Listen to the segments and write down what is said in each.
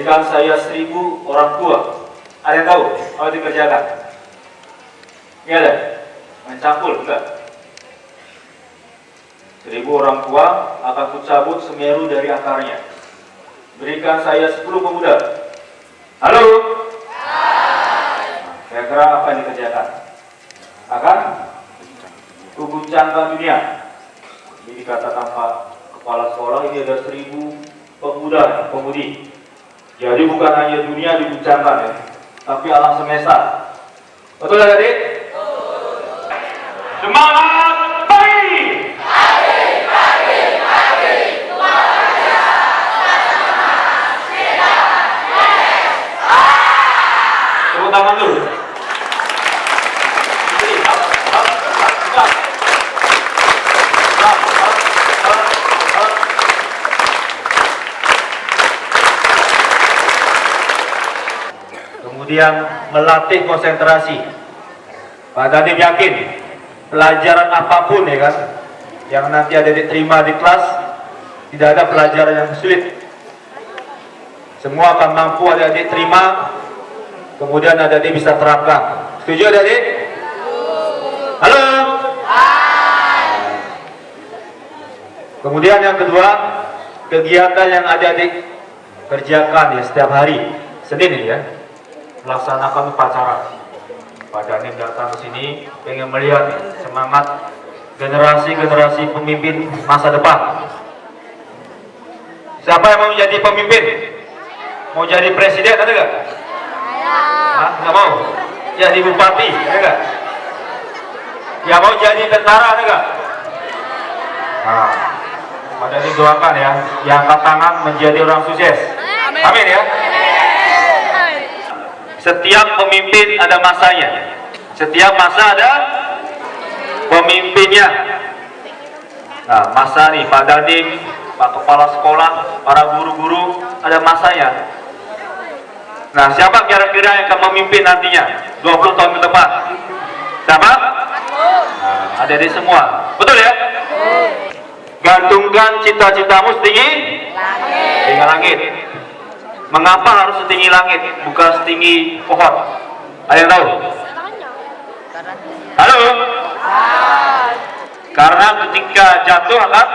berikan saya 1000 orang tua. Ada yang tahu apa dikerjakan? Ini ada? Mencangkul, enggak? 1000 orang tua akan kucabut Semeru dari akarnya. Berikan saya 10 pemuda. Halo? Kira-kira apa yang dikerjakan? Akan kuguncangkan dunia. Ini dikatakan Pak Kepala Sekolah, ini ada 1000 pemuda, pemudi. Jadi bukan hanya dunia diguncangkan ya, tapi alam semesta. Betul ya adik? Semangat pagi! Tepuk tangan dulu. Kemudian melatih konsentrasi. Pak Dandim yakin pelajaran apapun ya kan yang nanti ada diterima di kelas, tidak ada pelajaran yang sulit. Semua akan mampu adik-adik terima, kemudian adik-adik bisa terapkan. Setuju adik-adik? Halo? Kemudian yang kedua, kegiatan yang adik-adik kerjakan ya setiap hari. Senin ini ya, melaksanakan upacara. Pak Dandim datang ke sini pengen melihat semangat generasi-generasi pemimpin masa depan. Siapa yang mau menjadi pemimpin? Mau jadi presiden ada nggak? Hah? Nggak mau? Jadi bupati ada nggak? Ya mau jadi tentara ada nggak? Nah, Pak Dandim doakan ya, yang angkat tangan menjadi orang sukses. Amin ya. Setiap pemimpin ada masanya. Setiap masa ada pemimpinnya. Nah, masa nih Pak Dandim, Pak Kepala Sekolah, para guru-guru ada masanya. Nah, siapa kira-kira yang akan memimpin nantinya 20 tahun ke depan? Siapa? Nah, ada di semua. Betul ya? Gantungkan cita-citamu setinggi langit. Mengapa harus setinggi langit, bukan setinggi pohon? Ada yang tahu? Halo? Karena ketika jatuh akan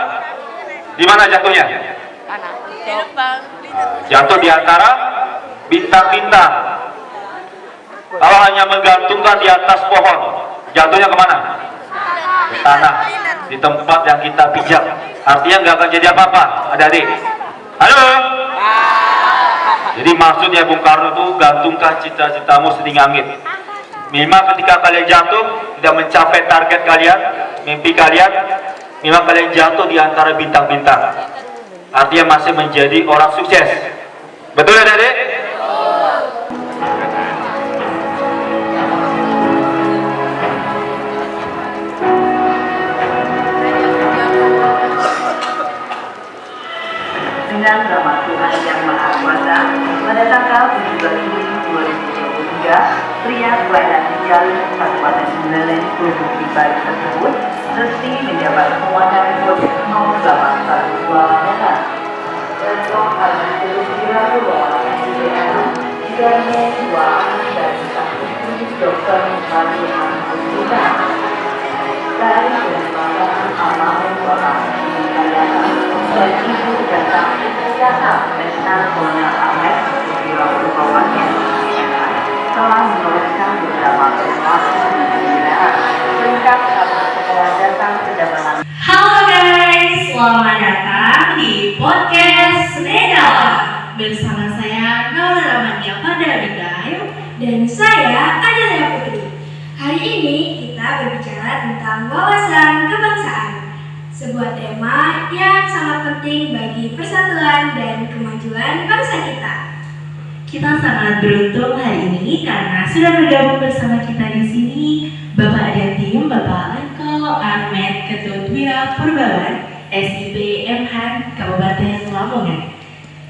di mana jatuhnya? Jatuh di antara bintang-bintang. Kalau hanya menggantungkan di atas pohon, jatuhnya kemana? Ke tanah, di tempat yang kita pijak. Artinya nggak akan jadi apa-apa. Adik-adik. Halo? Jadi maksudnya Bung Karno itu gantungkan cita-citamu setinggi langit. Minimal ketika kalian jatuh tidak mencapai target kalian, mimpi kalian, minimal kalian jatuh di antara bintang-bintang. Artinya masih menjadi orang sukses. Betul ya adik? Dengan rahmat Tuhan yang Maha Kuasa, pada tanggal 17 Juli 2023, pria kelahiran Cialis, Kabupaten Buleleng, Provinsi Bali tersebut resmi menjabat Komandan Kodim 0812 Medan. Dan Tuhan terus dilakukan oleh IDM, Idanya 2 dan satu Dr. Mari Ampunika. Dari Kelembagaan Amal Kota Kalimantan dan Ibu datang Jahat Resna Kona Ahmed di waktu kawannya telah menuliskan beberapa informasi di pembinaan lengkap kabar sekolah datang kedatangan. Halo guys, selamat datang di podcast Redawa bersama saya Naura Ramadhan pada Abigail dan saya Adelia Putri. Hari ini kita berbicara tentang wawasan kebangsaan, sebuah tema yang sangat penting bagi persatuan dan kemajuan bangsa kita. Kita sangat beruntung hari ini karena sudah bergabung bersama kita di sini Bapak Dandim, Bapak Lengko Ahmed Ketut Wira Purbawan, SIP MHAN Kabupaten Lamongan.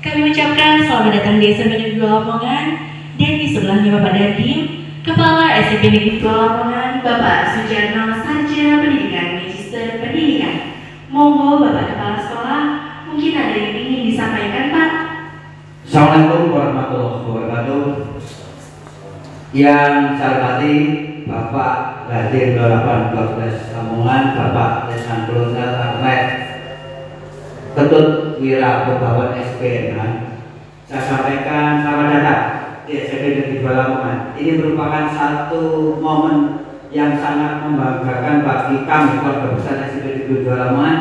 Kami ucapkan selamat datang di SMP Negeri 2 Lamongan dan di sebelahnya Bapak Dandim, Kepala SMP Negeri 2 Lamongan, Bapak Sujarno Sarjana Pendidikan Magister Pendidikan. Monggo Bapak Kepala Sekolah, mungkin ada yang ingin disampaikan Pak. Assalamualaikum warahmatullahi warahmatullahi wabarakatuh. Yang saya hormati Bapak Raden 0812 Lamongan, Bapak Lesman Kolonel Ahmed Ketut Wira Purbawan SPNH. Saya sampaikan selamat datang di SMP Negeri 2 Lamongan. Ini merupakan satu momen yang sangat membanggakan bagi kami keluarga besar SMP Negeri 2 Lamongan,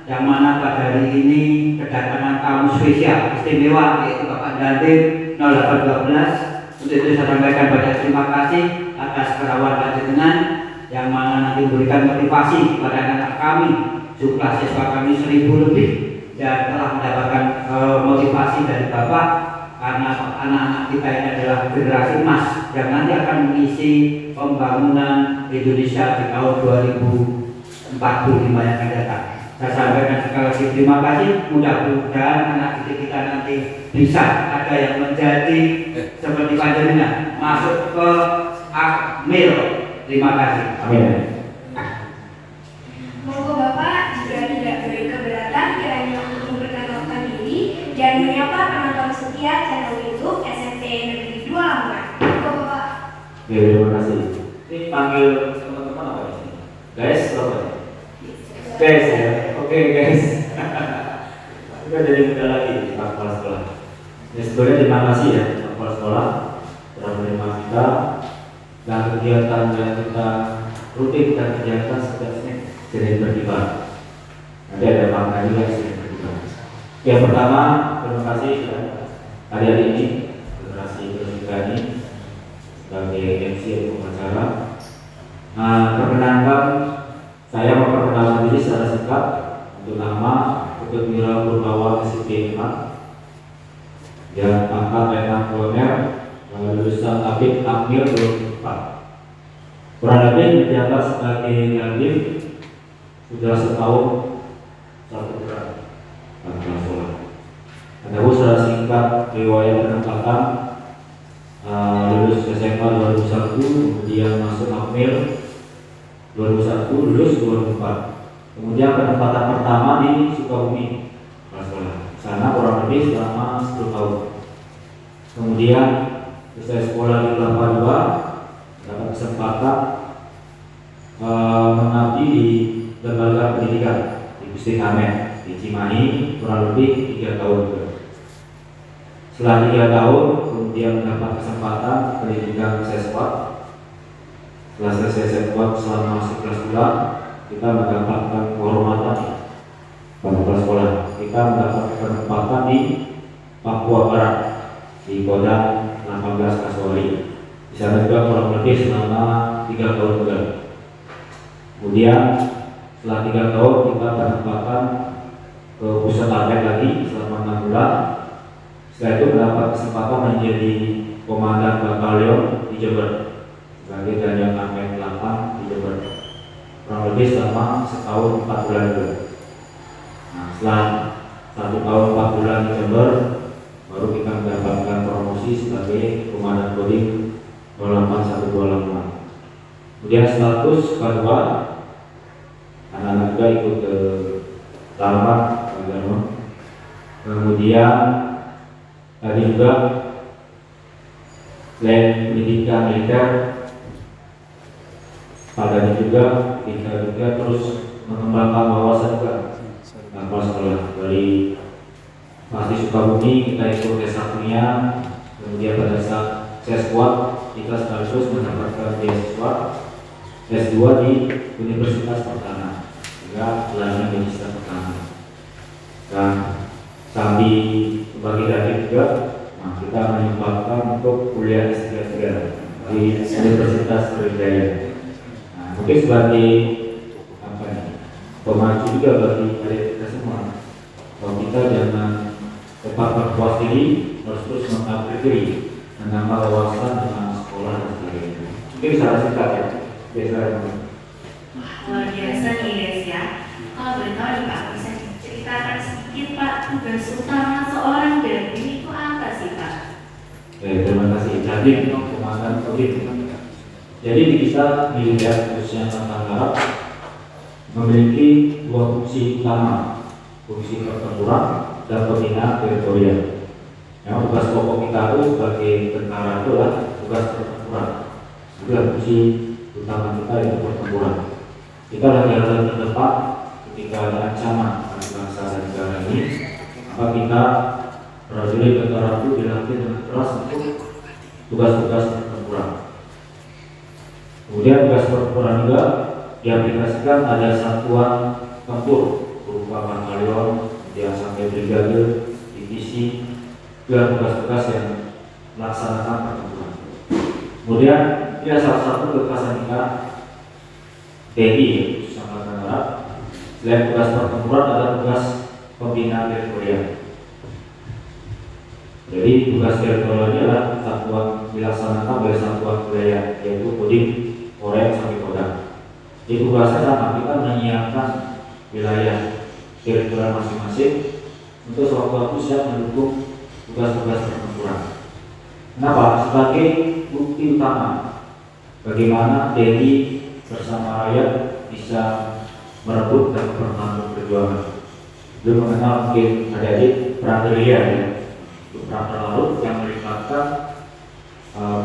yang mana pada hari ini kedatangan tamu spesial istimewa yaitu Bapak Dandim 0812. Untuk itu saya sampaikan banyak terima kasih atas kerawan panjenengan yang mana nanti memberikan motivasi kepada anak-anak kami, jumlah siswa kami 1000 lebih, dan telah mendapatkan motivasi dari Bapak, karena anak-anak kita ini adalah generasi emas yang nanti akan mengisi pembangunan Indonesia di tahun 2045 yang akan datang. Saya sampaikan sekali lagi terima kasih. Mudah-mudahan anak didik kita nanti bisa ada yang menjadi seperti panjenengan masuk ke Akmil. Terima kasih. Amin. Monggo Bapak jika tidak berkeberatan kiranya untuk memperkenalkan diri dan menyapa penonton setia channel YouTube SMP Negeri 2 Lamongan. Monggo Bapak. Ya, terima kasih. Ini panggil teman-teman apa ini? Guys, apa? Guys ya. Oke guys. Kita jadi muda lagi di kepala sekolah. Ya, sebelumnya terima kasih ya kepala sekolah telah menerima kita dan kegiatan yang kita rutin dan kegiatan setiap Senin berkibar. Nanti ada makna juga Senin berkibar. Yang pertama, terima kasih ya hari ini generasi ini sebagai MC untuk acara. Perkenankan saya memperkenalkan diri secara singkat. Untuk nama Ketut Wira Purbawan SPNH yang angkat Letnan Kolonel, lulusan Tabib Akmil 2004. Kurang lebih menjabat sebagai Dandim sudah setahun 1 bulan. Adapun secara singkat riwayat penempatan, lulus SMA 2001, kemudian masuk Akmil 2001, lulus 2004. Kemudian penempatan pertama di Sukabumi, sana kurang lebih selama 10 tahun. Kemudian selesai sekolah di Kelapa II, dapat kesempatan mengabdi di lembaga pendidikan di Gusti Kamen di Cimahi kurang lebih 3 tahun juga. Setelah 3 tahun, kemudian mendapat kesempatan pendidikan seswat. Setelah selesai seswat selama 11 bulan, kita mendapatkan kehormatan pada kepala sekolah. Kita mendapat penempatan di Papua Barat di Kodam 18 Kasuari. Di sana juga kurang lebih selama 3 tahun juga. Kemudian setelah 3 tahun kita penempatan ke pusat target lagi selama 6 bulan. Setelah itu mendapat kesempatan menjadi komandan batalion di Jember sebagai Dandim Akmil 8 di Jember. Kurang lebih selama setahun 4 bulan dulu. Nah, setelah 1 tahun 4 bulan di Jember, baru kita mendapatkan promosi sebagai komandan kodim 0812. Kemudian status kedua, anak-anak juga ikut ke Lampang, kemudian tadi juga selain pendidikan militer, padanya juga kita juga terus mengembangkan wawasan juga tanpa sekolah. Dari pasti Sukabumi kita ikut S1-nya, kemudian pada saat seswat kita sekaligus mendapatkan beasiswa S2 di Universitas Pertanian, juga gelarnya Universitas Pertanian. Dan sambil sebagai Dandim juga, nah, kita menyempatkan untuk kuliah S3 di Universitas Sriwijaya. Mungkin sebagai pemacu juga bagi adik kita semua, bahwa kita jangan cepat berpuas diri, harus terus mengupgrade diri, menambah wawasan dengan sekolah dan sebagainya. Mungkin bisa singkat ya, biasa. Luar biasa nih guys ya. Kalau boleh tahu nih Pak, bisa ceritakan sedikit Pak, tugas utama seorang Dandim itu apa sih Pak? Terima kasih. Dandim komandan kodim. Jadi di kita militer khususnya Angkatan Darat memiliki 2 fungsi utama, fungsi pertempuran dan pembina teritorial. Yang tugas pokok kita itu sebagai tentara itu adalah tugas pertempuran. Juga fungsi utama kita itu pertempuran. Kita adalah garda terdepan ketika ada ancaman bagi bangsa dan negara ini. Maka kita prajurit tentara itu dilatih dengan keras untuk tugas-tugas pertempuran. Kemudian tugas pertempuran juga diaplikasikan ada satuan tempur berupa batalion, kemudian sampai brigade, divisi, dan tugas-tugas yang melaksanakan pertempuran. Kemudian dia salah satu kekhasan kita TNI, khusus Angkatan Darat. Selain tugas pertempuran ada tugas pembinaan teritorial. Jadi tugas teritorial ini adalah satuan dilaksanakan oleh satuan wilayah, yaitu Kodim, Korem, sampai Kodam. Jadi tugasnya sama, kita menyiapkan wilayah teritorial masing-masing untuk sewaktu-waktu siap mendukung tugas-tugas pertempuran. Kenapa? Sebagai bukti utama bagaimana TNI bersama rakyat bisa merebut dan mempertahankan perjuangan. Belum mengenal mungkin adik-adik perang gerilya ya, perang terlarut yang melibatkan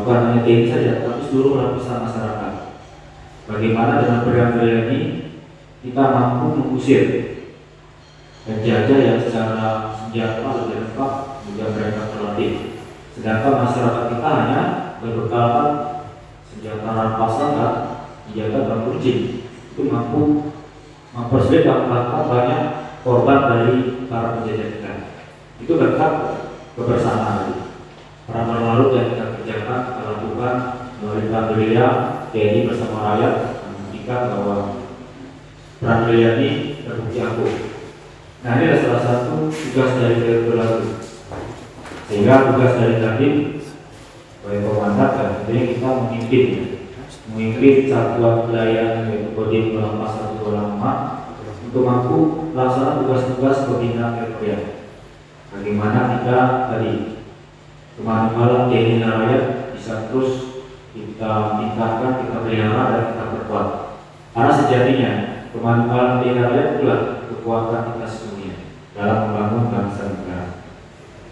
bukan hanya TNI saja, tapi seluruh lapisan masyarakat. Bagaimana dengan perang gerilya ini kita mampu mengusir penjajah yang secara senjata lebih lengkap juga mereka terlatih. Sedangkan masyarakat kita hanya berbekalkan senjata rampasan dan senjata berkuncin. Itu mampu mempersulit dan melakukan banyak korban dari para penjajah kita. Itu berkat kebersamaan. Perang berlarut yang kita kerjakan, kita lakukan melalui perang gerilya, TNI bersama rakyat membuktikan bahwa perang gerilya ini terbukti ampuh. Nah, ini adalah salah satu tugas dari teritorial. Sehingga tugas dari Dandim sebagai komandan dan tentunya kita memimpin satuan wilayah yaitu Kodim 125 untuk mampu melaksanakan tugas-tugas pembinaan teritorial. Bagaimana kita tadi kemana-mana TNI dan rakyat bisa terus kita tingkatkan, kita pelihara dan kita perkuat. Karena sejatinya kemana-mana TNI dan rakyat itulah kekuatan kita semuanya dalam membangun bangsa dan negara.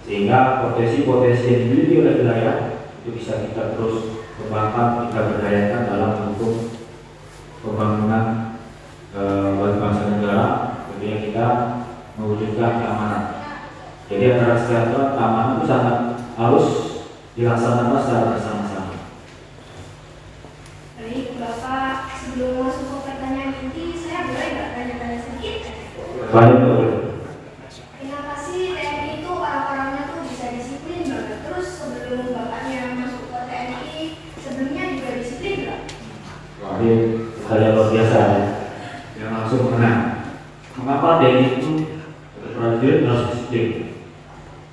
Sehingga potensi-potensi yang dimiliki oleh wilayah itu bisa kita terus kembangkan, kita berdayakan dalam bentuk pembangunan bagi bangsa dan negara. Tentunya kita mewujudkan keamanan. Jadi antara kesejahteraan keamanan itu sangat harus dilaksanakan secara bersama-sama. Baik, Bapak, sebelum masuk ke pertanyaan inti, saya boleh nggak tanya-tanya sedikit? Boleh. Kenapa sih TNI itu orang-orangnya tuh bisa disiplin banget? Terus sebelum Bapaknya masuk ke TNI, sebelumnya juga disiplin nggak? Wah, ini hal luar biasa ya. Yang langsung mengenang. Mengapa TNI itu prajurit harus disiplin?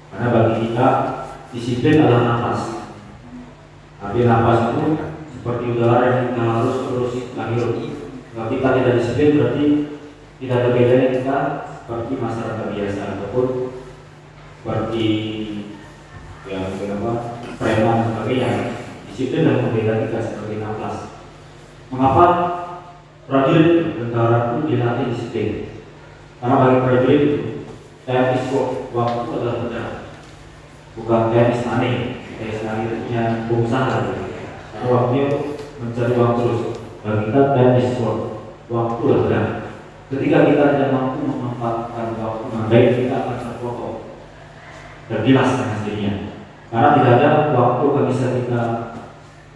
Karena bagi kita disiplin adalah nafas. Tapi nafas itu seperti udara yang kita harus terus kita hirup. Kalau kita tidak disiplin berarti tidak ada bedanya kita seperti masyarakat biasa ataupun seperti yang preman dan sebagainya. Disiplin dan membeda kita seperti nafas. Mengapa prajurit tentara itu dilatih disiplin? Karena bagi prajurit itu teknis waktu itu adalah benar, bukan teknis money. Teknis money itu punya pengusaha. Karena waktunya mencari uang terus. Bagi kita teknis waktu adalah benar. Ketika kita tidak mampu memanfaatkan waktu dengan baik, kita akan terpotong dan bilas dengan hasilnya. Karena tidak ada waktu yang bisa kita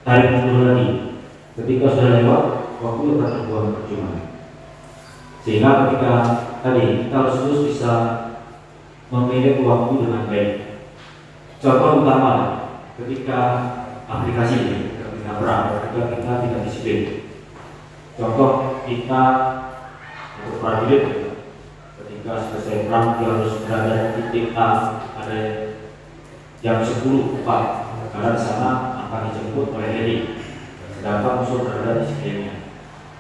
tarik mundur lagi. Ketika sudah lewat, waktu akan terbuang percuma. Sehingga ketika tadi kita harus terus bisa memilih waktu dengan baik. Contoh utama ketika aplikasi ketika perang, ketika kita tidak disiplin. Contoh kita untuk prajurit ketika selesai perang dia harus berada di titik A ada jam 10 karena di sana akan dijemput oleh heli, sedangkan musuh berada di sekelilingnya.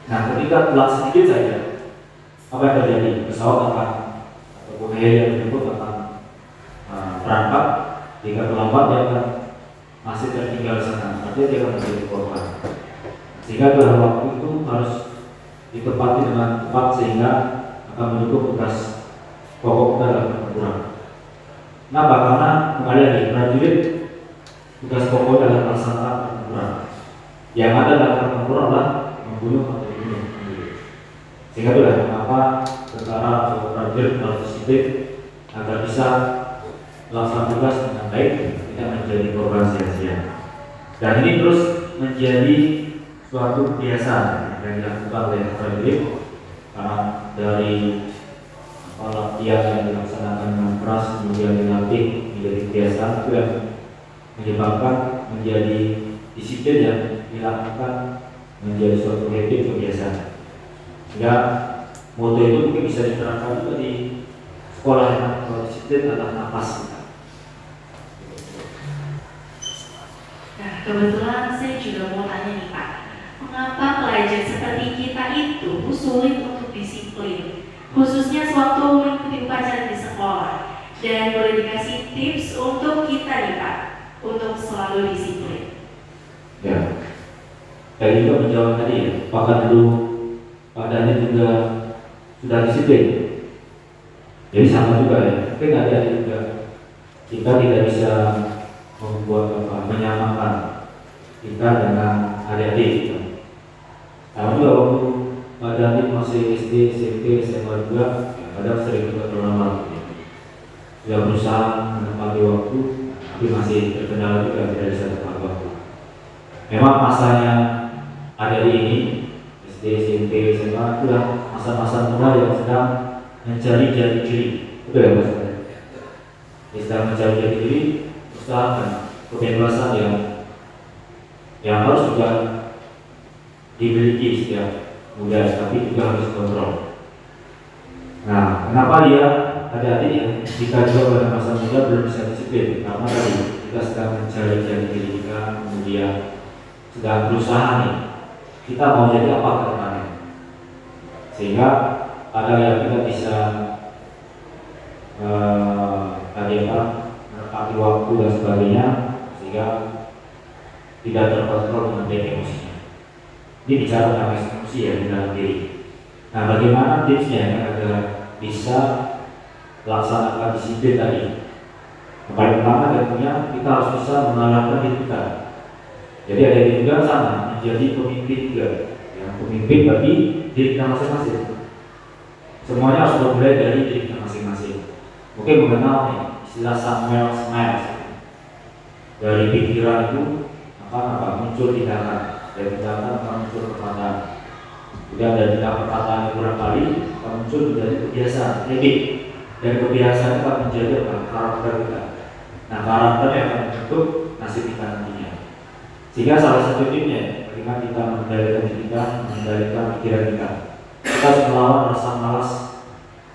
Nah, ketika telat sedikit saja, apa yang terjadi? Pesawat akan ataupun heli yang dijemput akan berangkat. Jika terlambat dia akan masih tertinggal di sana, artinya dia akan menjadi korban. Sehingga dalam waktu itu harus ditepati dengan tepat sehingga akan mendukung tugas pokok kita dalam pertempuran. Kenapa? Karena kembali lagi prajurit tugas pokok adalah melaksanakan pertempuran. Yang ada dalam pertempuran adalah membunuh atau dibunuh. Sehingga itulah mengapa tentara atau prajurit harus disiplin agar bisa melaksanakan tugas dengan baik, tidak menjadi korban sia-sia. Dan ini terus menjadi suatu kebiasaan yang dilakukan oleh prajurit, karena dari latihan yang dilaksanakan dengan keras kemudian dilatih menjadi kebiasaan, itu yang menyebabkan menjadi disiplin yang dilakukan menjadi suatu habit kebiasaan. Sehingga moto itu mungkin bisa diterapkan juga di sekolah yang disiplin adalah nafas kita. Nah, kebetulan saya juga mau tanya nih Pak, mengapa pelajar seperti kita itu sulit untuk disiplin, khususnya sewaktu mengikuti upacara di sekolah? Dan boleh dikasih tips untuk kita nih Pak, untuk selalu disiplin? Ya, saya juga menjawab tadi ya, apakah dulu badannya juga sudah disiplin? Jadi sama juga ya, mungkin ada juga kita tidak bisa membuat menyamakan kita dengan adik-adik kita. Sama juga waktu badan masih SD, SMP, SMA juga, ya, kadang sering juga terlambat. Sudah berusaha menepati waktu, tapi masih terkendala juga tidak bisa tepat waktu. Memang masanya ada di ini, SD, SMP, SMA, itulah masa-masa muda yang sedang mencari jati diri. Betul ya Mas? Sedang mencari jati diri, usahakan kebebasan yang harus juga dimiliki setiap muda, tapi juga harus kontrol. Nah, kenapa dia adik-adik yang kita juga pada masa muda belum bisa disiplin? Karena tadi kita sedang mencari jati diri kita, kemudian sedang berusaha nih, kita mau jadi apa ke depannya, sehingga ada yang kita bisa menepati waktu dan sebagainya, sehingga tidak terkontrol dengan baik emosinya. Ini bicara tentang emosi ya di dalam diri. Nah, bagaimana tipsnya agar bisa melaksanakan disiplin tadi? Yang paling pertama tentunya kita harus bisa mengalahkan diri kita. Jadi ada yang juga sama, menjadi pemimpin juga, yang pemimpin bagi diri kita masing-masing. Semuanya harus dimulai dari diri kita masing-masing. Mungkin mengenal istilah Samuel Smiles. Dari pikiran itu apa muncul tindakan, dari tindakan akan muncul perkataan. Kemudian dari perkataan yang kurang kali akan muncul menjadi kebiasaan, habit. Dan kebiasaan itu akan menjadi karakter kita. Nah, karakter yang akan membentuk nasib kita nantinya. Sehingga salah satu tipsnya bagaimana kita mengendalikan diri kita, mengendalikan pikiran kita. Kita harus melawan rasa malas,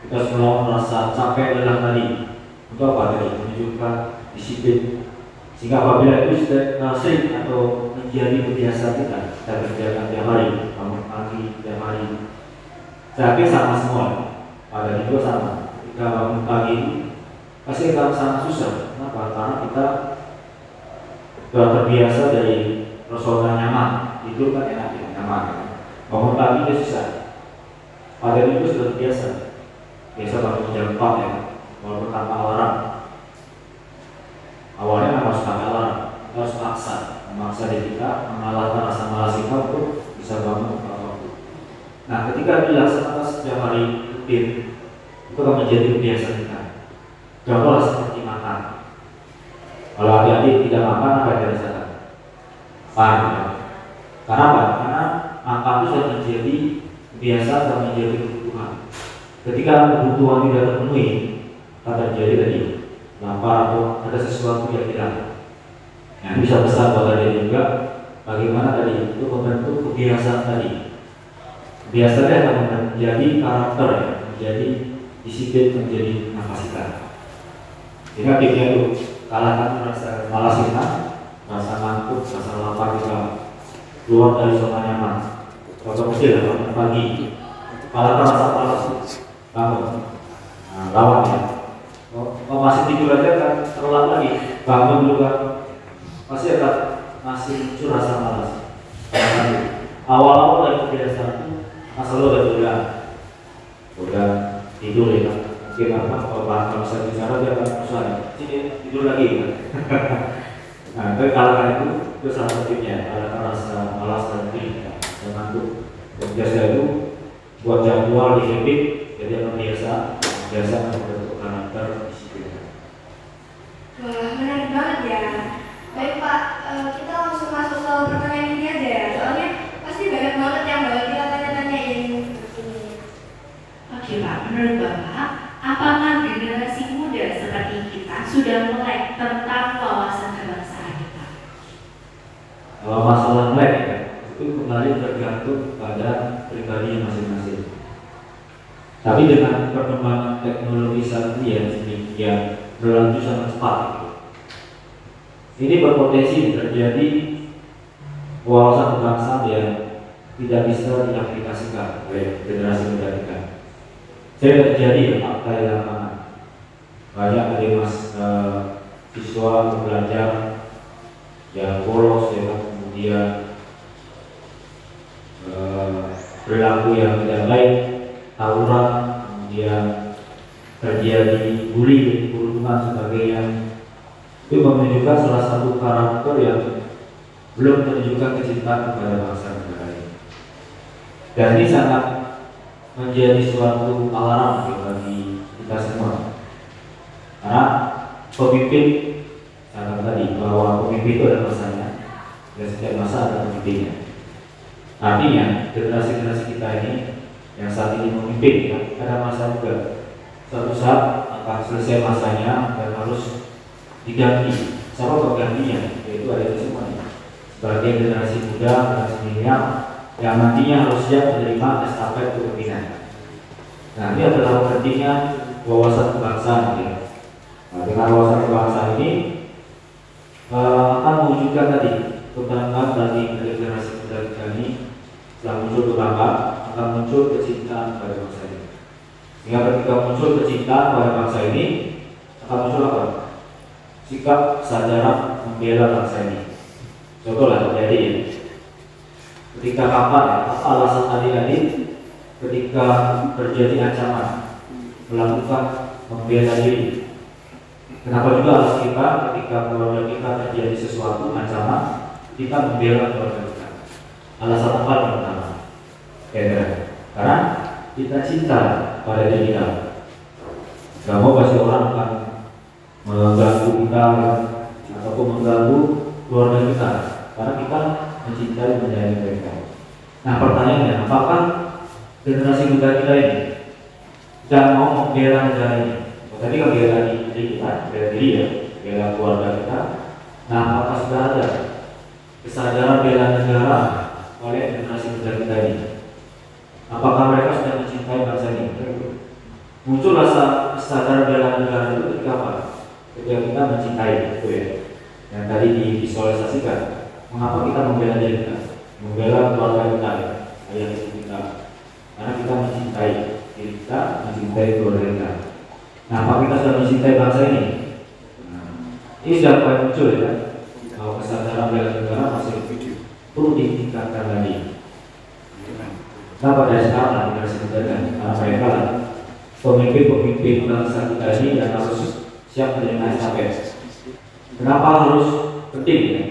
kita harus melawan rasa capek lelah tadi. Untuk apa tadi? Menunjukkan disiplin. Sehingga apabila itu sering atau menjadi kebiasaan kita kerjakan tiap hari, bangun pagi tiap hari. Tapi sama semua, pada juga sama. Ketika bangun pagi pasti akan sangat susah. Kenapa? Karena kita sudah terbiasa dari persona nyaman, itu kan enak ya, nyaman. Bangun pagi itu susah. Pada itu sudah biasa. Biasa bangun jam 4 ya, walaupun tanpa alarm. Awalnya harus pakai alarm, kita harus memaksa diri kita, mengalahkan rasa malas kita untuk bisa bangun tepat waktu. Nah, ketika dilaksanakan setiap hari rutin, itu akan menjadi kebiasaan kita. Contohlah seperti makan. Kalau adik-adik tidak makan, apa yang dirasakan? Parah. Karena apa? Karena makan itu sudah menjadi kebiasaan dan menjadi kebutuhan. Ketika kebutuhan tidak terpenuhi, akan terjadi tadi lapar atau ada sesuatu yang hilang. Nah, bisa besar buat adik juga. Bagaimana tadi itu membentuk kebiasaan tadi. Kebiasaan akan menjadi karakter, ya, menjadi disiplin, menjadi kapasitas. Sehingga tipsnya itu kalahkan rasa malas kita, rasa ngantuk, rasa lapar kita, keluar dari zona nyaman. Contoh kecil, bangun pagi, kalahkan rasa malas, bangun, nah, lawan ya. Kalau masih tidur aja kan terlelap lagi, bangun dulu kan, pasti akan masih muncul rasa malas. Awal-awal dari kebiasaan itu, asal lo udah tidur ya kan. Mungkin apa kalau bisa bicara dia akan susah ya. Sini itu salah satunya ada rasa malas dan tidak ngantuk. Dan biasa itu buat jadwal di habit, jadi biasa membentuk karakter disiplin. Wah, menarik banget ya. Baik Pak, kita langsung masuk ke pertanyaan ini aja ya. Soalnya pasti banyak banget yang bakal kita tanya-tanyain ini. Oke Pak, menurut Bapak, apakah generasi muda seperti kita sudah melek tentang wawasan kebangsaan kita? Kalau masalah melek ya, itu kembali tergantung pada pribadi masing-masing. Tapi dengan perkembangan teknologi saat ini yang sedemikian berlanjut sangat cepat, ini berpotensi terjadi wawasan kebangsaan yang tidak bisa diaplikasikan oleh generasi muda kita. Saya terjadi fakta di lapangan. Banyak dari siswa belajar yang bolos, ya, kemudian perilaku yang tidak baik, tawuran, kemudian terjadi bully, perundungan sebagainya. Itu menunjukkan salah satu karakter yang belum menunjukkan kecintaan kepada bangsa negara ini. Dan ini sangat menjadi suatu alarm bagi kita semua. Karena pemimpin, saya tadi bahwa pemimpin itu ada masanya, dan setiap masa ada pemimpinnya. Artinya generasi-generasi kita ini yang saat ini memimpin, ya, ada masa juga. Suatu saat akan selesai masanya dan harus diganti. Siapa penggantinya? Yaitu ada itu semuanya. Sebagai generasi muda, generasi milenial yang nantinya harus siap menerima estafet kepemimpinan. Nah, ini adalah pentingnya wawasan kebangsaan. Ya. Nah, dengan wawasan kebangsaan ini akan mewujudkan tadi kebanggaan bagi generasi muda kita ini. Setelah muncul kebanggaan, akan muncul kecintaan pada bangsa ini. Sehingga ketika muncul kecintaan pada bangsa ini, akan muncul apa? Sikap kesadaran membela bangsa ini. Contohlah terjadi ya. Ketika kapan ya, apa alasan adik-adik ketika terjadi ancaman melakukan membela diri? Kenapa juga harus kita ketika keluarga kita terjadi sesuatu ancaman kita membela keluarga kita? Alasan apa yang pertama? Karena kita cinta pada diri kita. Gak mau pasti orang akan mengganggu kita ataupun mengganggu keluarga kita, karena kita mencintai dan menyayangi mereka. Nah, pertanyaannya, apakah generasi muda kita ini tidak mau membela negara ini? Tadi kan bela diri kita, bela diri ya, bela keluarga kita. Nah, apakah sudah ada kesadaran bela negara oleh generasi muda kita ini? Apakah mereka sudah mencintai bangsa ini? Muncul rasa kesadaran bela negara itu ketika apa? Ketika kita mencintai, itu ya. Yang tadi divisualisasikan. Mengapa kita membela diri kita? Membela keluarga kita, ya, ayah ibu kita. Karena kita mencintai diri kita, mencintai keluarga kita. Nah, apa kita sudah mencintai bangsa ini? Nah, ini sudah mulai muncul ya. Bahwa kesadaran bela negara masih perlu ditingkatkan lagi. Kenapa dari sekarang generasi muda kan? Karena mereka lah pemimpin-pemimpin bangsa kita ini yang harus siap menerima estafet. Kenapa harus penting ya?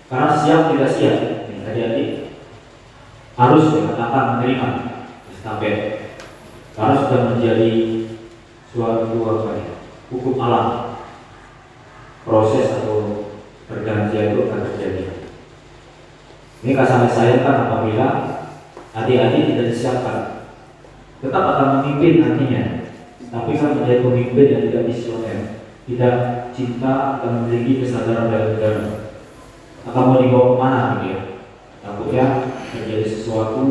Karena siap tidak siap, jadi harus dikatakan menerima estafet. Karena sudah menjadi suatu hukum alam. Proses atau pergantian itu akan terjadi. Ini kasar saya kan apabila adik-adik tidak disiapkan, tetap akan memimpin nantinya, tapi kan menjadi pemimpin yang tidak visioner, tidak cinta dan memiliki kesadaran dalam negara. Akan mau dibawa kemana gitu ya? Takutnya terjadi sesuatu,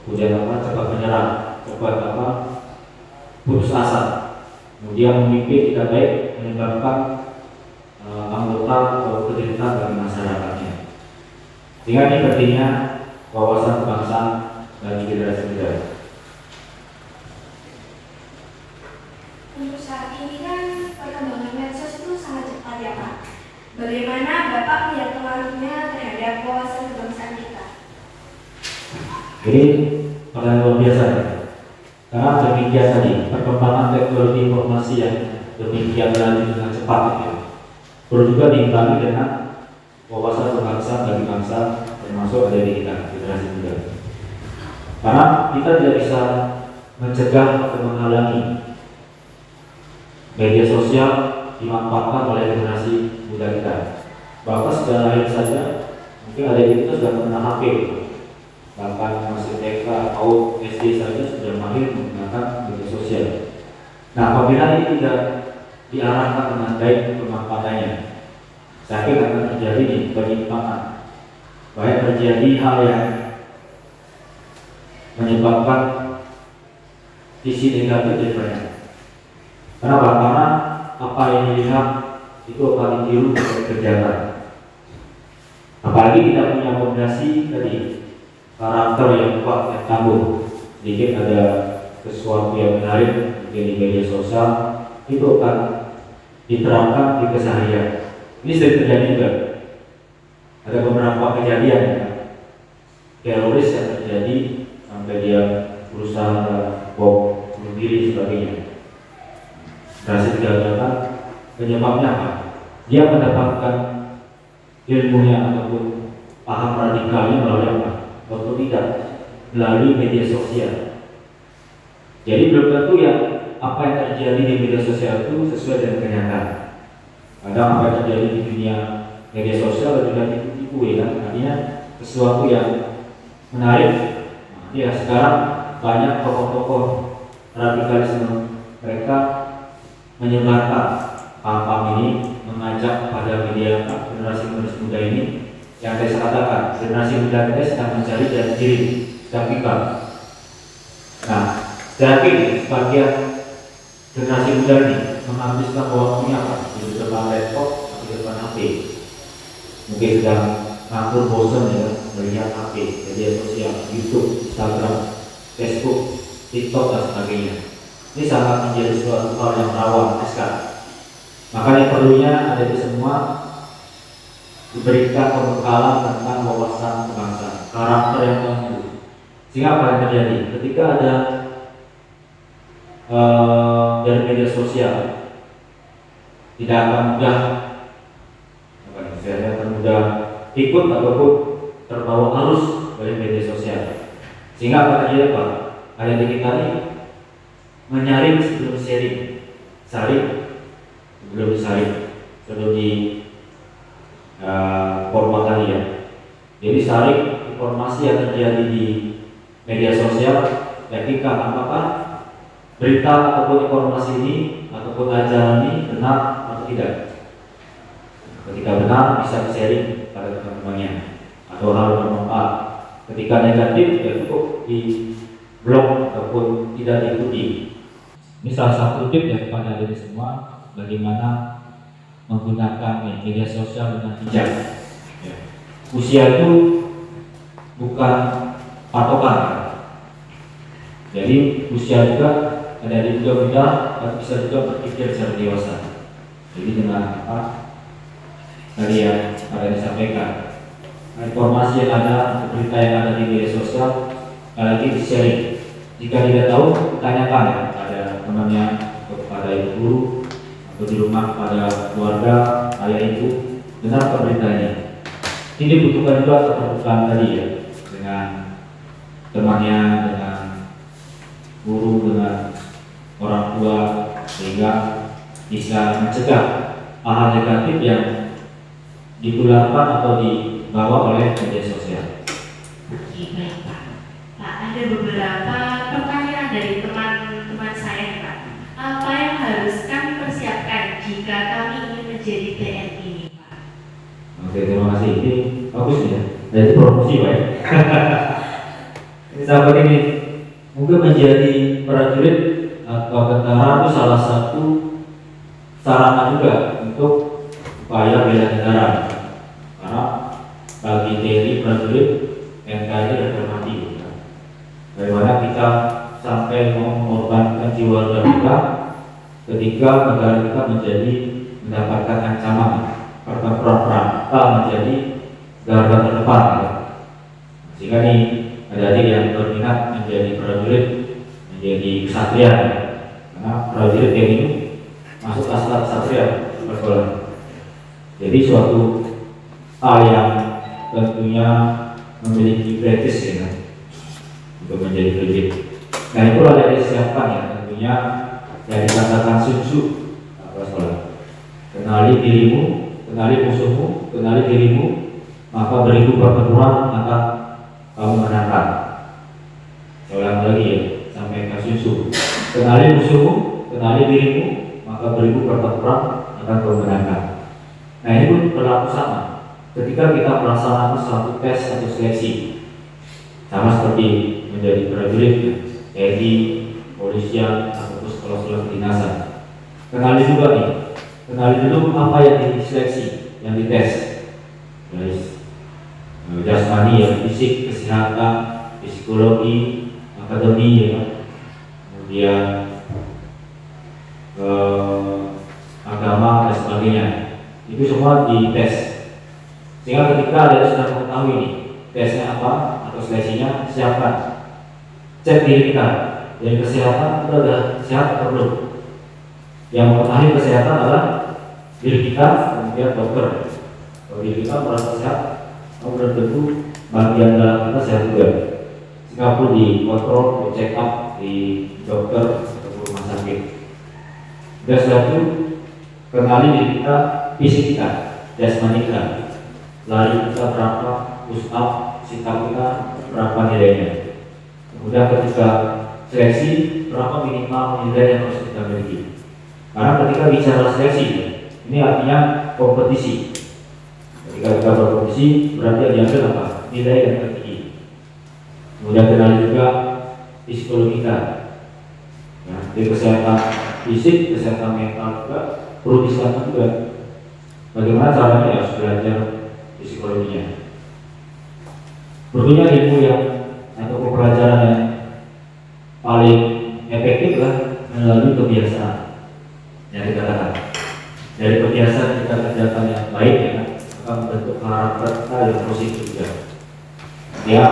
kemudian apa? Cepat menyerah, cepat apa? Putus asa, kemudian memimpin tidak baik, menyebabkan anggota atau kesulitan bagi masyarakatnya. Sehingga ini pentingnya wawasan kebangsaan bagi generasi muda. Untuk saat ini kan perkembangan medsos itu sangat cepat ya Pak. Bagaimana Bapak melihat pengaruhnya terhadap wawasan kebangsaan kita? Ini pertanyaan luar biasa ya. Karena demikian tadi perkembangan teknologi informasi yang demikian berlanjut dengan cepat ya. Perlu juga diimbangi dengan wawasan kebangsaan bagi bangsa, termasuk ada di kita, generasi muda. Karena kita tidak bisa mencegah atau menghalangi media sosial dimanfaatkan oleh generasi muda kita. Bahkan sejak lahir saja, mungkin ada di kita sudah pernah HP, bahkan masih TK atau SD saja sudah mahir menggunakan media sosial. Nah, apabila ini tidak diarahkan dengan baik pemanfaatannya, saya kira akan terjadi penyimpangan, baik terjadi hal yang menyebabkan sisi negatif dari banyak. Kenapa? Karena apa yang dilihat itu akan ditiru dari kegiatan. Apalagi kita punya fondasi tadi, karakter yang kuat, yang tangguh. Sedikit ada sesuatu yang menarik di media sosial, itu akan diterapkan di keseharian. Ini sering terjadi juga. Ada beberapa kejadian teroris yang terjadi sampai dia berusaha bom bunuh diri sebagainya. Berhasil digagalkan. Penyebabnya apa? Dia mendapatkan ilmunya ataupun paham radikalnya melalui apa? Atau tidak melalui media sosial. Jadi belum tentu yang apa yang terjadi di media sosial itu sesuai dengan kenyataan. Kadang apa yang terjadi di dunia media sosial juga ditipu ya, artinya sesuatu yang menarik. Ya sekarang banyak tokoh-tokoh radikalisme, mereka menyebarkan paham ini, mengajak pada media generasi muda ini. Yang saya katakan, generasi muda kita sedang mencari jati diri, sedang pikir. Nah, saya yakin sebagian generasi muda ini menghabiskan waktunya di depan laptop atau di depan HP. Mungkin sedang nganggur bosan ya melihat HP, media sosial, YouTube, Instagram, Facebook, TikTok dan sebagainya. Ini sangat menjadi suatu hal yang rawan sekarang. Makanya perlunya ada di semua diberikan pembekalan tentang wawasan kebangsaan, karakter yang tangguh. Sehingga apa yang terjadi? Ketika ada dari media sosial, tidak akan mudah, saya akan mudah ikut ataupun terbawa arus dari media sosial. Sehingga apa terjadi Pak? Ada di kita ini menyaring sebelum sharing, saring sebelum disaring, sebelum di format tadi ya. Jadi saring informasi yang terjadi di media sosial, ketika apakah berita ataupun informasi ini ataupun ajaran ini benar atau tidak. Ketika benar bisa di-sharing pada teman-temannya atau hal bermanfaat. Ketika negatif ya cukup di blok ataupun tidak diikuti. Ini salah satu tip ya kepada diri semua bagaimana menggunakan media sosial dengan bijak. Ya. Usia itu bukan patokan. Jadi usia juga ada di muda, tapi bisa juga berpikir secara dewasa. Jadi dengan apa tadi yang ada disampaikan, informasi yang ada, berita yang ada di media sosial, lagi di sharing. Jika tidak tahu, tanyakan ya pada temannya, kepada ibu guru, atau di rumah pada keluarga, ayah ibu, benar beritanya. Ini dibutuhkan juga keterbukaan tadi ya, dengan temannya, dengan guru, dengan orang tua, sehingga bisa mencegah hal negatif yang ditularkan atau dibawa oleh media sosial. Oke, baik Pak. Pak, ada beberapa pertanyaan dari teman-teman saya Pak. Apa yang harus kami persiapkan jika kami ingin menjadi TNI ini Pak? Oke, terima kasih. Ini bagus ya. Jadi promosi Pak. Ini sahabat ini mungkin menjadi prajurit atau tentara itu salah satu sarana juga untuk upaya bela negara. Karena bagi TNI prajurit NKRI dan termati. Bagaimana kita sampai mau mengorbankan jiwa kita ketika negara kita mendapatkan ancaman perang menjadi garda terdepan. Sehingga nih adik-adik yang berminat menjadi prajurit, menjadi kesatria, karena prajurit yang ini masuk asal kesatria bersekolah. Jadi suatu hal yang tentunya memiliki gratis ya kan, untuk menjadi prajurit. Nah itulah yang disiapkan ya, tentunya yang dikatakan Sun Tzu, kenali dirimu, kenali musuhmu, kenali dirimu, maka beriku pertempuran akan kamu menangkan. Saya ulang lagi ya, sampai ke Sun Tzu. Kenali musuhmu, kenali dirimu, maka beriku pertempuran akan kamu menangkan. Nah ini pun berlaku sama. Ketika kita melaksanakan suatu tes atau seleksi, sama seperti menjadi prajurit, TNI, polisian, atau sekolah-sekolah kedinasan. Kenali juga nih, kenali dulu apa yang diseleksi, yang dites. Guys, jasmani ya, fisik, kesehatan, psikologi, akademi ya, kemudian agama dan sebagainya. Itu semua dites. Sehingga ketika ada sudah mengetahui nih tesnya apa atau seleksinya, siapkan. Cek diri kita, dari kesehatan kita sudah sehat atau belum. Yang mengetahui kesehatan adalah diri kita, kemudian dokter. Kalau diri kita merasa sehat, belum tentu bagian dalam kita sehat juga. Sehingga perlu dikontrol, di check up di dokter atau rumah sakit. Dan setelah itu kenali diri kita, fisik kita, jasmani kita. Lari kita berapa, push up, sit up kita berapa nilainya. Kemudian ketika seleksi, berapa minimal nilai yang harus kita miliki. Karena ketika bicara seleksi, ini artinya kompetisi. Ketika kita berkompetisi, berarti yang diambil apa? Nilai yang tertinggi. Kemudian kenali juga psikologi kita. Ya, di kesehatan fisik, kesehatan mental juga perlu diselamatkan juga. Bagaimana caranya ya, harus belajar psikologinya. Tentunya ilmu yang atau pelajaran yang paling efektif lah melalui kebiasaan. Yang dikatakan dari kebiasaan kita kerjakan yang baik ya, akan membentuk karakter kita yang positif juga. Ya,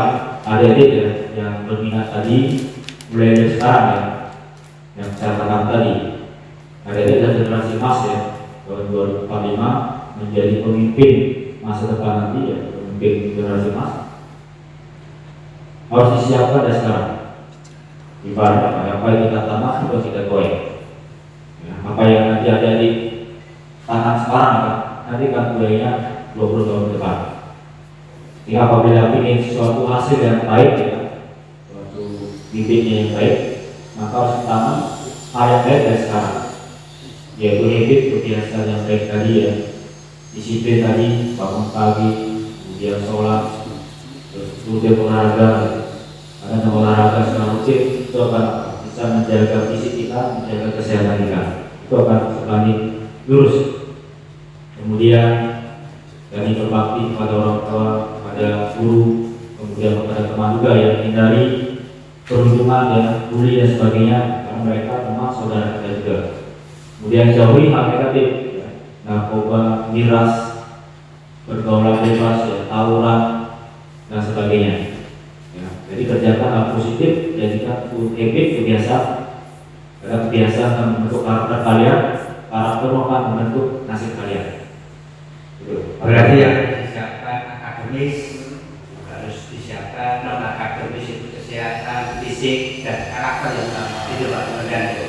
adik-adik ya, yang berminat tadi mulai dari sekarang ya, yang saya katakan tadi, adik-adik dan generasi emas ya, tahun 2045 menjadi pemimpin masa depan nanti ya, pemimpin generasi emas harus disiapkan dari sekarang. Ibarat apa yang kita tanam itu kita tuai. Ya, apa yang nanti ada di tangan sekarang kan, nanti kan tuainya 20 tahun ke depan. Jika apabila ingin suatu hasil yang baik ya, suatu bibitnya yang baik, maka harus ditanam hal yang baik dari sekarang. Yaitu habit kebiasaan yang baik tadi ya, disiplin tadi, bangun pagi, kemudian sholat, terus rutin olahraga. Karena olahraga secara rutin itu akan bisa menjaga fisik kita, menjaga kesehatan kita. Itu akan semakin lurus. Kemudian dari berbakti kepada orang tua, kepada guru, kemudian kepada teman juga yang hindari perundungan dan bully dan sebagainya, karena mereka memang saudara kita juga. Kemudian jauhi hal negatif, ya, narkoba, miras, pergaulan bebas, ya, tawuran dan sebagainya. Ya, jadi kerjakan hal positif, jadikan habit kebiasaan. Karena kebiasaan akan membentuk karakter kalian, karakter akan membentuk nasib kalian. Gitu. Berarti yang disiapkan akademis harus disiapkan non akademis itu kesehatan fisik dan karakter yang sama itu Pak. Kemudian itu.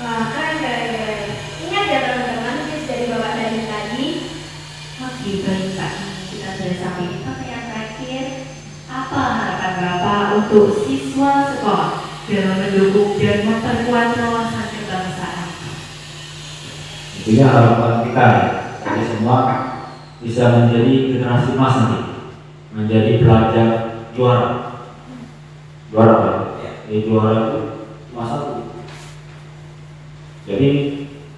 Wah, keren. Ingat ya teman-teman, tips dari Bapak Dani tadi. Oke, baik Pak. Kita sudah sampai di pertanyaan terakhir. Apa harapan Bapak untuk siswa sekolah dalam mendukung dan memperkuat wawasan kebangsaan? Intinya harapan kita, jadi semua bisa menjadi generasi emas nanti, menjadi pelajar juara. Juara apa? Jadi juara itu cuma satu. Jadi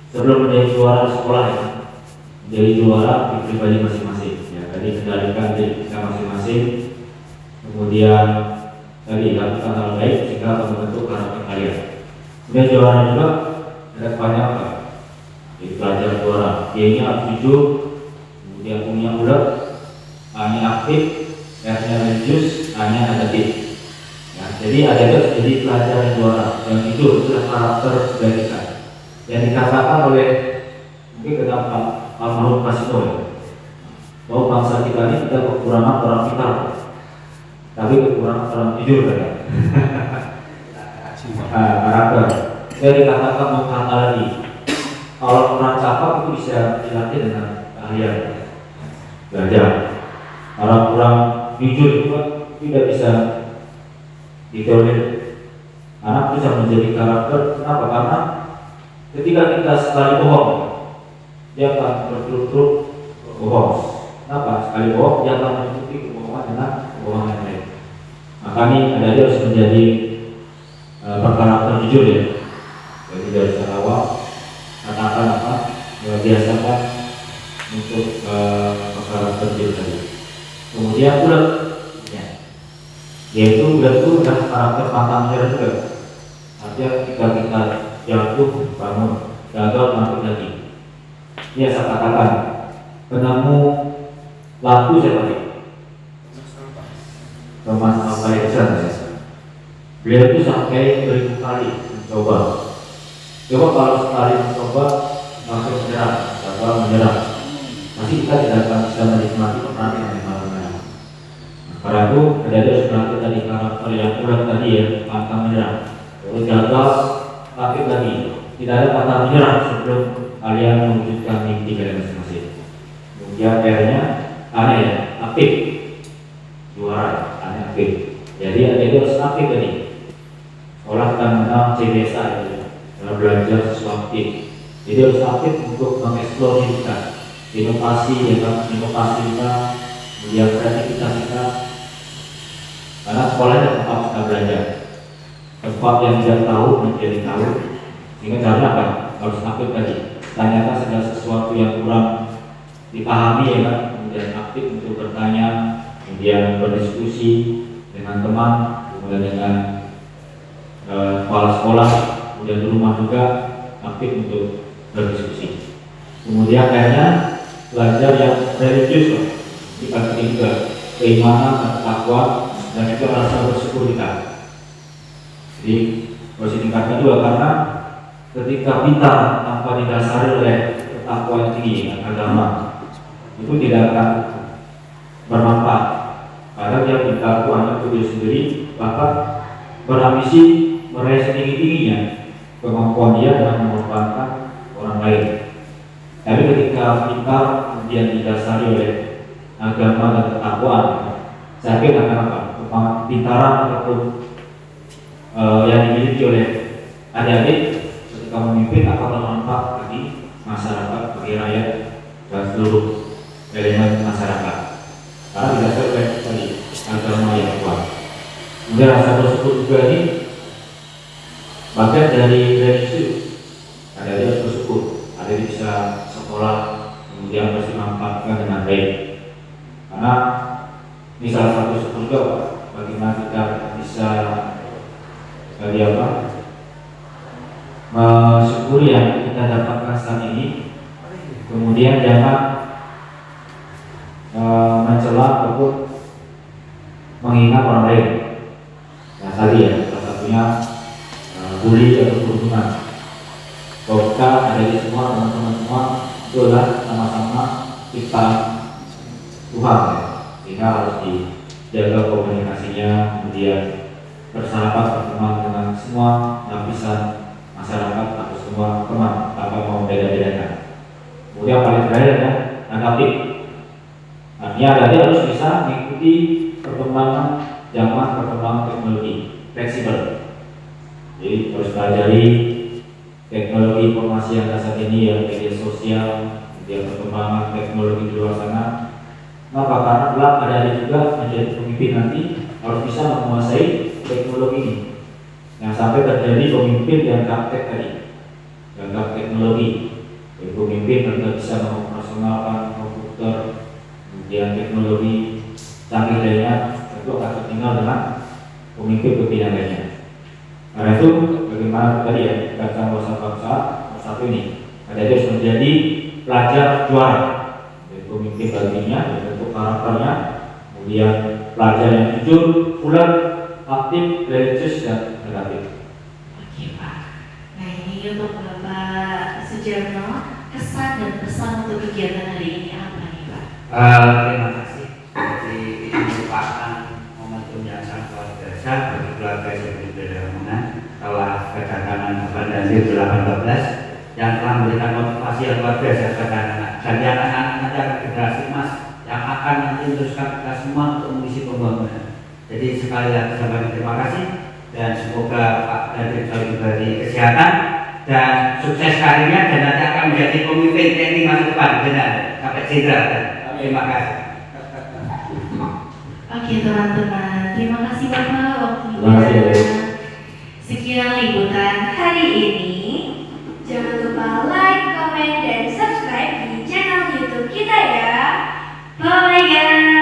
sebelum menjadi juara sekolah ya, menjadi juara di pribadi masing-masing. Ya, tadi kendalikan diri kita masing-masing. Kemudian tadi lakukan hal baik sehingga akan membentuk karakter kalian. Kemudian juara juga ada kebanyakan. Jadi pelajar juara, dia-nya harus jujur, kemudian punya bulat, A-nya aktif, R-nya religius, A-nya negatif. Ya, jadi ada itu jadi pelajar juara yang jujur, itulah karakter sebagai kita. Yang dikatakan oleh mungkin kenapa almarhum Kasino ya. bahwa bangsa kita ini tidak kekurangan orang pintar, tapi kekurangan orang jujur kan? Karakter. Saya dikatakan mau kata lagi. Kalau orang cakap itu bisa dilatih dengan keahlian, belajar. Kalau kurang jujur itu kan tidak bisa ditolerir. Anak bisa menjadi karakter. Kenapa? Karena ketika kita sekali bohong, dia akan berturut-turut bohong. Kenapa? Sekali bohong, dia akan menutupi kebohongan dengan kebohongan yang lain. Makanya ada dia harus menjadi berkarakter jujur ya. Jadi dari awal katakan apa, biasakan untuk berkarakter jujur tadi. Kemudian bulat, ya. Yaitu bulat itu adalah karakter pantang menyerah juga. Artinya ketika kita jatuh, bangun, gagal, bangkit lagi. Ini saya katakan, penemu laku saya tadi, Thomas Alva Edison. Beliau itu sampai 1000 kali mencoba. Coba kalau sekali mencoba, langsung menyerah, gagal menyerah. Masih kita tidak akan bisa menikmati pertanian yang mana. Karena itu ada berarti tadi karakter yang kurang tadi ya, pantang menyerah. Terus gagal, bangkit lagi. Tidak ada pantang menyerah sebelum kalian mewujudkan mimpi kalian masing-masing. Kemudian akhirnya aneh ya, aktif, juara, aneh aktif. Jadi ada itu harus aktif tadi. Sekolah kita mengenal CBSA itu, dalam belajar sesuatu. Jadi harus aktif untuk mengeksplor diri kita, inovasi ya kan, inovasi kita, kemudian kreativitas kita. Karena sekolahnya tempat kita belajar, tempat yang tidak tahu menjadi tahu. Sehingga caranya apa? Harus aktif tadi. Tanyakan segala sesuatu yang kurang dipahami ya kan, kemudian aktif untuk bertanya, kemudian berdiskusi dengan teman, kemudian dengan kepala sekolah, kemudian di rumah juga aktif untuk berdiskusi. Kemudian akhirnya belajar yang religius, kita juga keimanan dan takwa dan juga rasa bersyukur kita. Jadi harus ditingkatkan juga karena ketika pintar tanpa didasari oleh ketakwaan yang tinggi dan agama itu tidak akan bermanfaat. Karena dia pintar itu hanya untuk diri sendiri, bahkan berambisi meraih setinggi-tingginya kemampuan dia dengan memanfaatkan orang lain. Tapi ketika pintar kemudian didasari oleh agama dan ketakwaan, saya pikir akan apa? Pintaran ataupun yang dimiliki oleh adik-adik ketika memimpin akan bermanfaat bagi masyarakat, bagi rakyat dan seluruh elemen masyarakat. Karena didasari oleh tadi agama yang kuat. Kemudian rasa bersyukur juga ini bagian dari religius. Ada dia bersyukur, ada dia bisa sekolah, kemudian harus dimanfaatkan dengan baik. Karena ini salah satu syukur juga bagaimana kita bisa mensyukuri yang kita dapatkan saat ini. Kemudian jangan mencela ataupun menghina orang lain. Nah tadi ya, salah satunya bully atau perundungan. Kalau kita ada di semua teman-teman semua itu adalah sama-sama ciptaan Tuhan ya. Sehingga harus dijaga komunikasinya, kemudian bersahabat berteman dengan semua lapisan masyarakat atau semua teman tanpa mau beda-bedakan. Kemudian paling terakhir ya, adaptif. Artinya dia harus bisa mengikuti perkembangan zaman, perkembangan teknologi, fleksibel. Jadi harus pelajari teknologi informasi yang saat ini ya, media sosial, kemudian perkembangan teknologi di luar sana. Maka karena kelak ada juga menjadi pemimpin nanti harus bisa menguasai teknologi ini. Yang sampai terjadi pemimpin yang gaptek tadi, yang gaptek teknologi. Jadi pemimpin yang bisa mengoperasionalkan komputer, kemudian teknologi canggih lainnya, tentu akan tertinggal dengan pemimpin-pemimpin lainnya. Karena itu bagaimana tadi ya, kata bangsa-bangsa satu ini, ada harus menjadi pelajar juara. Jadi pemimpin baginya, bentuk karakternya, kemudian pelajar yang jujur, bulat, aktif, religius dan negatif. Oke Pak. Nah ini untuk Bapak Sujarno, kesan dan pesan untuk kegiatan hari ini apa nih Pak? Terima kasih. Jadi ini merupakan momentum yang sangat luar biasa bagi keluarga Jabri Belamongan telah kedatangan Bapak Dandir 18 yang telah memberikan motivasi yang luar biasa kepada anak-anak dan yang anak-anak nanti akan generasi emas yang akan nanti meneruskan kita semua untuk mengisi pembangunan. Jadi sekali lagi saya banyak terima kasih dan semoga Pak Dandir selalu diberi kesehatan dan sukses karirnya dan nanti akan menjadi pemimpin TNI masa depan benar sampai jenderal. Terima kasih. Oke teman-teman, terima kasih Bapak Terima kasih, waktunya. Dek. Sekian liputan hari ini. Jangan lupa like, komen, dan subscribe di channel YouTube kita ya. Bye guys.